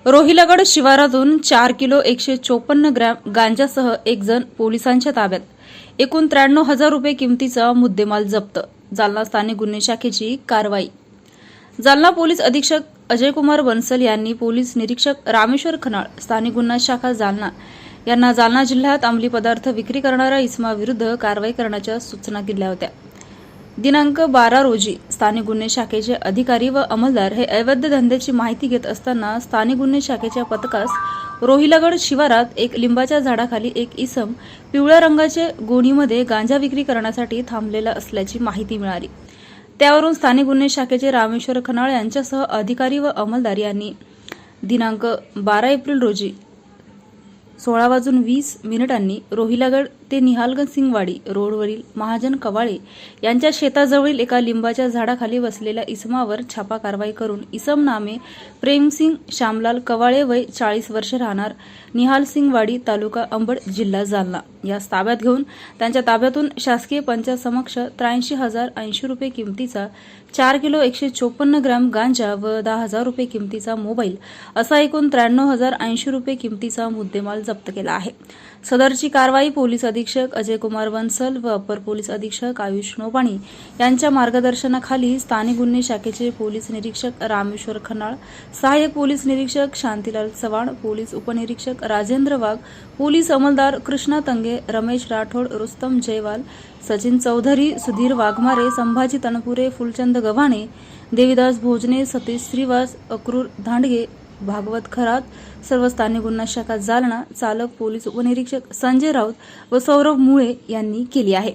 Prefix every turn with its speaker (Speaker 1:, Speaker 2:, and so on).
Speaker 1: रोहिलगड शिवारातून 4 kilo 154 gram गांजासह एक जण पोलिसांच्या ताब्यात. एकूण 93,000 रुपये किमतीचा मुद्देमाल जप्त. जालना स्थानिक गुन्हे शाखेची कारवाई. जालना पोलीस अधीक्षक अजयकुमार बन्सल यांनी पोलीस निरीक्षक रामेश्वर खनाळ, स्थानिक गुन्हा शाखा जालना यांना जालना जिल्ह्यात अंमली पदार्थ विक्री करणाऱ्या इसमाविरुद्ध कारवाई करण्याच्या सूचना दिल्या होत्या. दिनांक 12 रोजी स्थानिक गुन्हे शाखेचे अधिकारी व अंमलदार हे अवैध धंद्याची माहिती घेत असताना स्थानिक गुन्हे शाखेच्या पथकास रोहिलगड शिवारात एक लिंबाच्या झाडाखाली एक इसम पिवळ्या रंगाचे गोणीमध्ये गांजा विक्री करण्यासाठी थांबलेला असल्याची माहिती मिळाली. त्यावरून स्थानिक गुन्हे शाखेचे रामेश्वर खनाळ यांच्यासह अधिकारी व अंमलदार यांनी दिनांक 12 एप्रिल रोजी 16:20 रोहिलगड ते निहालसिंगवाडी रोडवरील महाजन कवाळे यांच्या शेताजवळील एका लिंबाच्या झाडाखाली बसलेल्या इसमावर छापा कारवाई करून इसम नामे प्रेमसिंग श्यामलाल कवाळे वय 40 वर्ष राहणार निहालसिंगवाडी तालुका अंबड जिल्हा जालना यास ताब्यात घेऊन त्यांच्या ताब्यातून शासकीय पंचासमक्ष 83,080 रुपये किमतीचा 4 किलो 154 ग्रॅम गांजा व 10,000 रुपये किमतीचा मोबाईल असा एकूण 93,080 रुपये किमतीचा मुद्देमाल जप्त केला आहे. सदरची कारवाई पोलीस अधीक्षक अजयकुमार बन्सल व अपर पोलीस अधीक्षक आयुष नोपाणी यांच्या मार्गदर्शनाखाली स्थानिक गुन्हे शाखेचे पोलीस निरीक्षक रामेश्वर खनाळ, सहाय्यक पोलीस निरीक्षक शांतीलाल चव्हाण, पोलीस उपनिरीक्षक राजेंद्र वाघ, पोलीस अंमलदार कृष्णा तंगे, रमेश राठोड, रुस्तम जयवाल, सचिन चौधरी, सुधीर वाघमारे, संभाजी तनपुरे, फुलचंद गव्हाणे, देविदास भोजने, सतीश श्रीवास, अक्रूर धांडगे, भागवत खरात, सर्व स्थानिक गुन्हा शाखा जालना, चालक पोलीस उपनिरीक्षक संजय राऊत व सौरभ मुळे यांनी केली आहे.